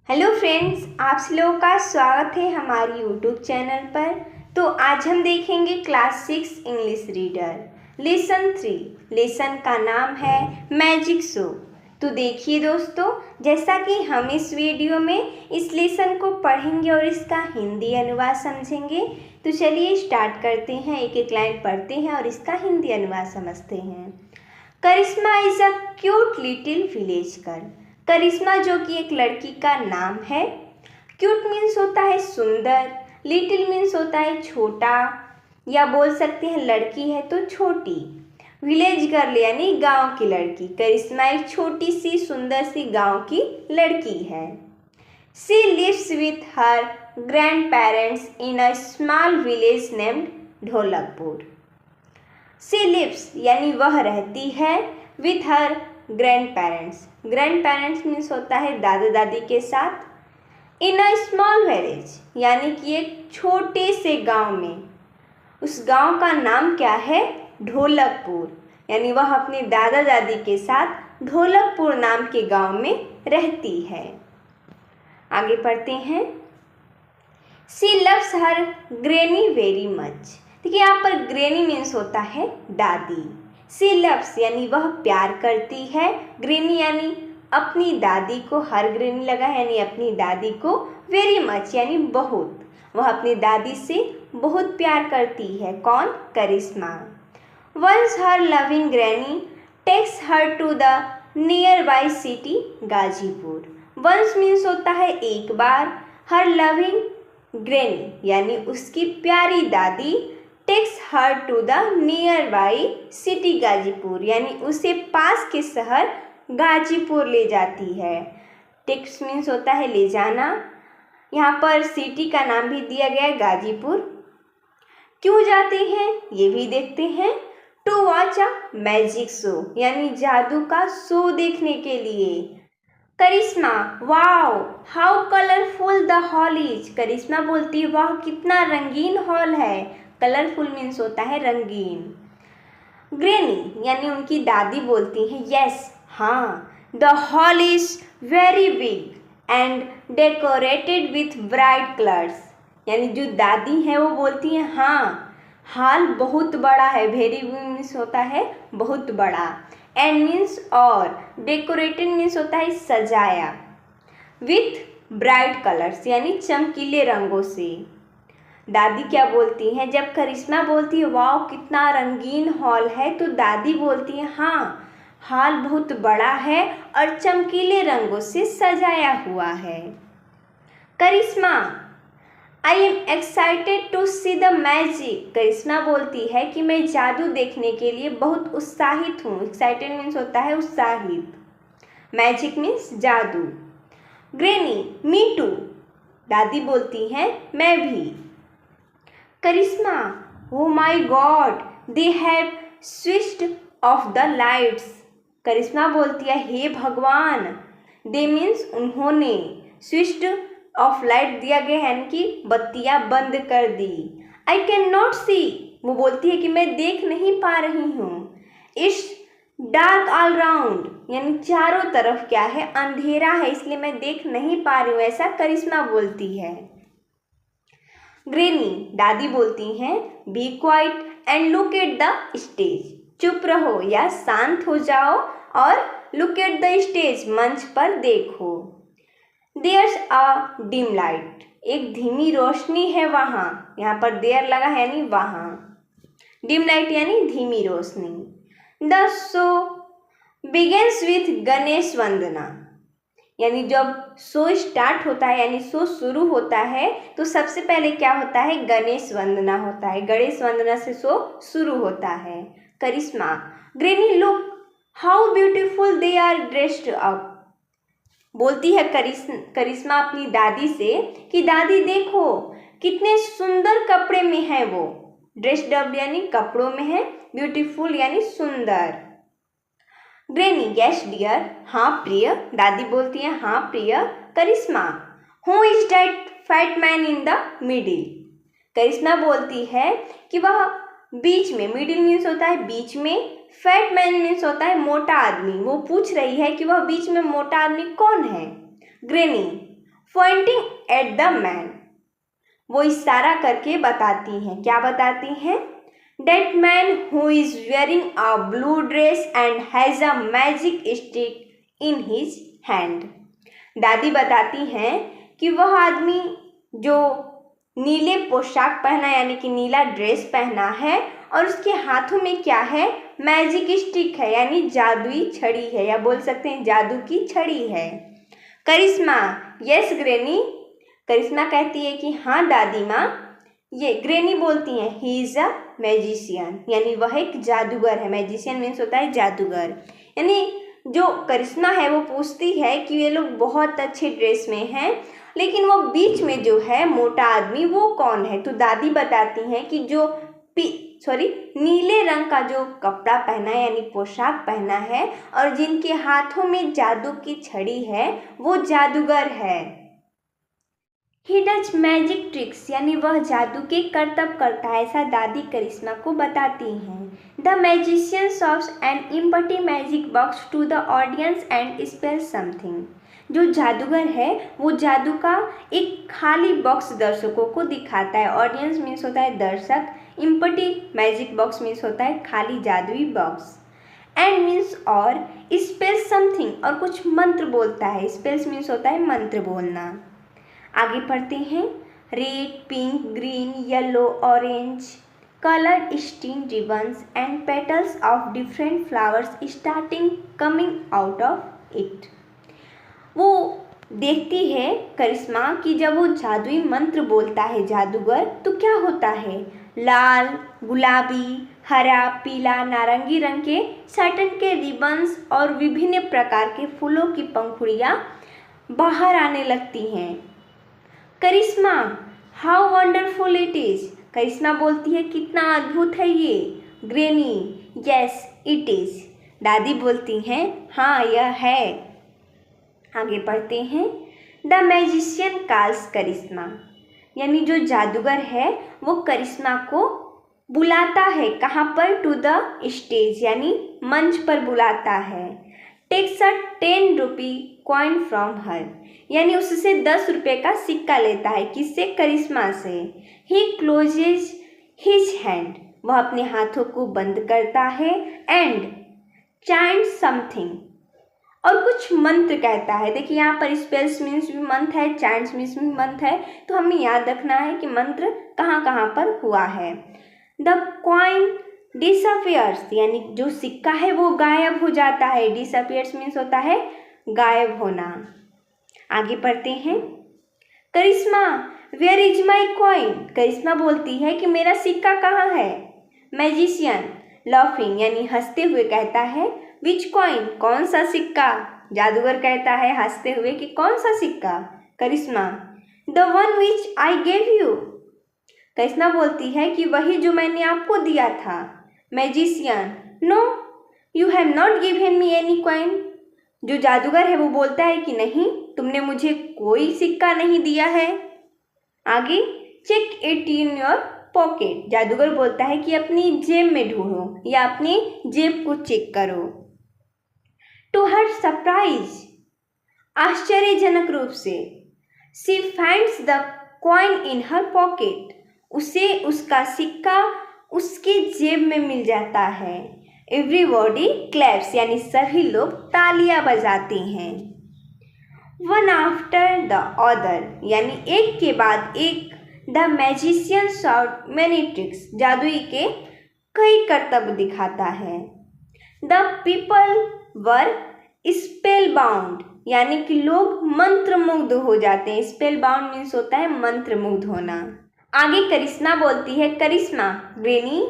Hello friends, आप लोगों का स्वागत है हमारी यूट्यूब चैनल पर। तो आज हम देखेंगे class 6 English reader lesson 3। Lesson का नाम है मैजिक शो। तो देखिए दोस्तों, जैसा कि हम इस वीडियो में इस लेसन को पढ़ेंगे और इसका हिंदी अनुवाद समझेंगे। तो चलिए स्टार्ट करते हैं, एक एक लाइन पढ़ते हैं और इसका हिंदी अनुवाद समझते हैं। Karishma is a cute little village girl. Karishma जो कि एक लड़की का नाम है। क्यूट मीन्स होता है सुंदर, लिटिल मीन्स होता है छोटा, या बोल सकते हैं लड़की है तो छोटी। विलेज गर्ल यानी गांव की लड़की। करिश्मा एक छोटी सी सुंदर सी गांव की लड़की है। She lives with her grandparents in a small village named Dholakpur. She lives यानी वह रहती है with her grandparents means होता है दादा दादी के साथ। इन अ स्मॉल विलेज यानी कि एक छोटे से गांव में। उस गांव का नाम क्या है? ढोलकपुर। यानी वह अपने दादा दादी के साथ ढोलकपुर नाम के गांव में रहती है। आगे पढ़ते हैं। She loves her granny very much. देखिए यहाँ पर ग्रैनी मीन्स होता है दादी। शी लव्स यानी वह प्यार करती है, ग्रैनी यानी अपनी दादी को, हर ग्रैनी लगा यानी अपनी दादी को, वेरी मच यानी बहुत, वह अपनी दादी से बहुत प्यार करती है। कौन? Karishma. Once her loving granny takes her to the nearby city Ghazipur. Once means होता है एक बार, हर लविंग ग्रैनी यानी उसकी प्यारी दादी, takes her to the nearby city Ghazipur यानी उसे पास के शहर गाजीपुर ले जाती है। टेक्स मीन्स होता है ले जाना। यहाँ पर सिटी का नाम भी दिया गया है गाजीपुर। क्यों जाते हैं ये भी देखते हैं। To watch a magic show यानी जादू का शो देखने के लिए। Karishma, wow how colourful the hall is. Karishma बोलती है वाह कितना रंगीन हॉल है। कलरफुल मीन्स होता है रंगीन। ग्रैनी यानी उनकी दादी बोलती हैं यस हाँ, the hall is very big and decorated with bright colours. यानी जो दादी है वो बोलती हैं हाँ, हॉल बहुत बड़ा है। वेरी मीन्स होता है बहुत बड़ा, एंड मीन्स और, डेकोरेटेड मीन्स होता है सजाया, विथ ब्राइट कलर्स यानी चमकीले रंगों से। दादी क्या बोलती हैं? जब करिश्मा बोलती है वाह कितना रंगीन हॉल है, तो दादी बोलती है हाँ, हॉल बहुत बड़ा है और चमकीले रंगों से सजाया हुआ है। Karishma, I am excited to see the magic. Karishma बोलती है कि मैं जादू देखने के लिए बहुत उत्साहित हूँ। एक्साइटेड मीन्स होता है उत्साहित, मैजिक मीन्स जादू। Granny, me too. दादी बोलती हैं मैं भी। Karishma, oh my God they have switched off the lights. Karishma बोलती है हे भगवान, दे मीन्स उन्होंने, स्विच्ड ऑफ लाइट दिया गया है यानी कि बत्तियां बंद कर दी। आई कैन नॉट सी, वो बोलती है कि मैं देख नहीं पा रही हूँ। इट्स डार्क ऑल राउंड यानी चारों तरफ क्या है? अंधेरा है, इसलिए मैं देख नहीं पा रही हूँ, ऐसा करिश्मा बोलती है। ग्रैनी, दादी बोलती हैं be quiet and look at the stage. चुप रहो या शांत हो जाओ और लुक एट द स्टेज, मंच पर देखो। देयर्स अ डिम लाइट, एक धीमी रोशनी है वहाँ। यहाँ पर देयर लगा है यानी वहाँ, डिम लाइट यानी धीमी रोशनी। The show begins with Ganesh Vandana, यानी जब शो स्टार्ट होता है यानी शो शुरू होता है तो सबसे पहले क्या होता है? गणेश वंदना होता है। गणेश वंदना से शो शुरू होता है। Karishma, granny look how beautiful they are dressed up. बोलती है करिश्मा अपनी दादी से कि दादी देखो कितने सुंदर कपड़े में है वो। ड्रेस्ड अप यानी कपड़ों में है, ब्यूटीफुल यानी सुंदर। ग्रैनी, यस डियर, हाँ प्रिय। दादी बोलती है हाँ प्रिय। Karishma, who is that fat man in the middle. Karishma बोलती है कि वह बीच में, मिडिल मीन्स होता है बीच में, फैट मैन मीन्स होता है मोटा आदमी। वो पूछ रही है कि वह बीच में मोटा आदमी कौन है। Granny, Poynting at the man. वो इशारा करके बताती हैं, क्या बताती हैं? That man who is wearing a blue dress and has a magic stick in his hand। दादी बताती हैं कि वह आदमी जो नीले पोशाक पहना यानी कि नीला ड्रेस पहना है और उसके हाथों में क्या है? मैजिक स्टिक है यानी जादुई छड़ी है, या बोल सकते हैं जादू की छड़ी है। करिश्मा, यस ग्रैनी। करिश्मा कहती है कि हाँ दादी माँ। ये ग्रैनी बोलती हैं ही इज़ अ मैजिशियन, यानी वह एक जादूगर है। मैजिशियन मीन्स होता है जादूगर। यानी जो करिश्मा है वो पूछती है कि ये लोग बहुत अच्छे ड्रेस में हैं, लेकिन वो बीच में जो है मोटा आदमी वो कौन है? तो दादी बताती हैं कि जो नीले रंग का जो कपड़ा पहना है यानी पोशाक पहना है और जिनके हाथों में जादू की छड़ी है वो जादूगर है। ही डज मैजिक ट्रिक्स, यानी वह जादू के करतब करता है, ऐसा दादी करिश्मा को बताती हैं। The magician shows an empty magic box to the audience and spells something. जो जादूगर है वो जादू का एक खाली बॉक्स दर्शकों को दिखाता है। ऑडियंस मीन्स होता है दर्शक, एम्प्टी मैजिक बॉक्स मीन्स होता है खाली जादुई बॉक्स, एंड मीन्स और, स्पेल्स समथिंग और कुछ मंत्र बोलता है। स्पेल्स मीन्स होता है मंत्र बोलना। आगे पढ़ते हैं। Red, pink, green, yellow, orange coloured string ribbons and petals of different flowers starting coming out of it. वो देखती है करिश्मा कि जब वो जादुई मंत्र बोलता है जादूगर तो क्या होता है? लाल, गुलाबी, हरा, पीला, नारंगी रंग के साटन के रिबन्स और विभिन्न प्रकार के फूलों की पंखुड़ियाँ बाहर आने लगती हैं। करिश्मा, हाउ वंडरफुल इट इज़। करिश्मा बोलती है कितना अद्भुत है ये। Granny, yes it is. दादी बोलती हैं हाँ यह है। आगे पढ़ते हैं। द मैजिशियन कॉल्स करिश्मा, यानी जो जादूगर है वो करिश्मा को बुलाता है। कहाँ पर? टू द स्टेज, यानी मंच पर बुलाता है। Takes a 10 rupee coin from her, यानी उससे 10 रुपये का सिक्का लेता है। किससे? करिश्मा से। ही क्लोजेज हिज हैंड, वह अपने हाथों को बंद करता है। एंड चैंट समथिंग, और कुछ मंत्र कहता है। देखिए यहाँ पर स्पेल्स मीन्स भी मंत्र है, चैंट्स मीन्स भी मंत्र है, तो हमें याद रखना है कि मंत्र कहाँ कहाँ पर हुआ है। द कॉइन डिसअपियर्स, यानी जो सिक्का है वो गायब हो जाता है। डिसअपियर्स मीन्स होता है गायब होना। आगे पढ़ते हैं। करिश्मा, वेयर इज माई कॉइन। करिश्मा बोलती है कि मेरा सिक्का कहाँ है? मैजिशियन लाफिंग, यानी हंसते हुए कहता है विच कॉइन, कौन सा सिक्का? जादूगर कहता है हंसते हुए कि कौन सा सिक्का? Karishma, the one which I gave you. Karishma बोलती है कि वही जो मैंने आपको दिया था। Magician, no you have not given me any coin. जो जादूगर है वो बोलता है कि नहीं, तुमने मुझे कोई सिक्का नहीं दिया है। आगे, check it in your pocket. जादूगर बोलता है कि अपनी जेब में ढूंढो या अपनी जेब को चेक करो। टू हर सरप्राइज, आश्चर्यजनक रूप से, she finds the coin in her pocket, उसे उसका सिक्का उसके जेब में मिल जाता है। एवरीबॉडी क्लैप्स, यानी सभी लोग तालियां बजाते हैं। वन आफ्टर द अदर, यानी एक के बाद एक। The magician shot many tricks, जादुई के कई करतब दिखाता है। The people were spell bound, यानी कि लोग मंत्रमुग्ध हो जाते हैं। स्पेल बाउंड मीन्स होता है मंत्रमुग्ध होना। आगे करिश्मा बोलती है, Karishma, granny,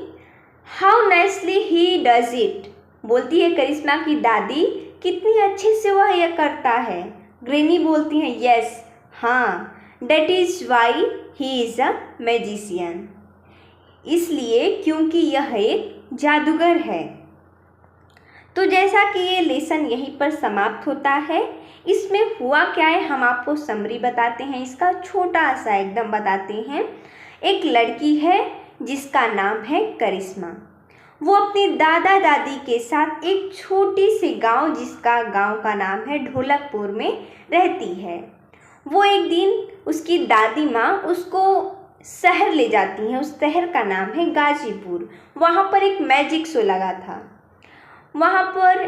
how nicely he does it. बोलती है करिश्मा की दादी, कितनी अच्छे से वह यह करता है। ग्रैनी बोलती है यस, हाँ, that is why he is a magician, इसलिए क्योंकि यह एक जादूगर है। तो जैसा कि ये लेसन यहीं पर समाप्त होता है। इसमें हुआ क्या है हम आपको समरी बताते हैं, इसका छोटा सा एकदम बताते हैं। एक लड़की है जिसका नाम है करिश्मा। वो अपने दादा दादी के साथ एक छोटी सी गांव, जिसका गांव का नाम है ढोलकपुर में रहती है। वो एक दिन उसकी दादी माँ उसको शहर ले जाती हैं। उस शहर का नाम है गाजीपुर। वहाँ पर एक मैजिक शो लगा था। वहाँ पर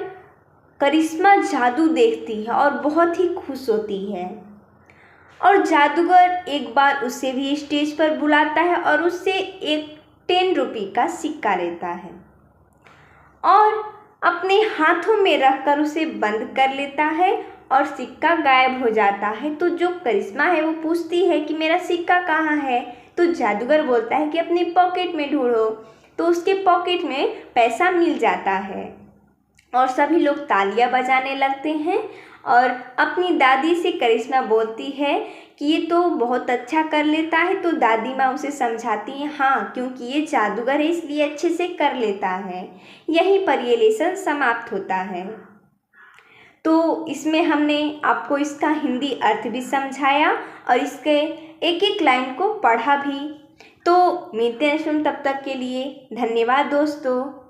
करिश्मा जादू देखती है और बहुत ही खुश होती है और जादूगर एक बार उसे भी स्टेज पर बुलाता है और उससे एक 10 रुपये का सिक्का लेता है और अपने हाथों में रखकर उसे बंद कर लेता है और सिक्का गायब हो जाता है। तो जो करिश्मा है वो पूछती है कि मेरा सिक्का कहाँ है। तो जादूगर बोलता है कि अपनी पॉकेट में ढूंढो। तो उसके पॉकेट में पैसा मिल जाता है और सभी लोग तालियां बजाने लगते हैं और अपनी दादी से करिश्मा बोलती है कि ये तो बहुत अच्छा कर लेता है। तो दादी माँ उसे समझाती हैं, हाँ क्योंकि ये जादूगर है इसलिए अच्छे से कर लेता है। यहीं पर ये लेसन समाप्त होता है। तो इसमें हमने आपको इसका हिंदी अर्थ भी समझाया और इसके एक एक लाइन को पढ़ा भी। तो मिलते हैं तब तक के लिए धन्यवाद दोस्तों।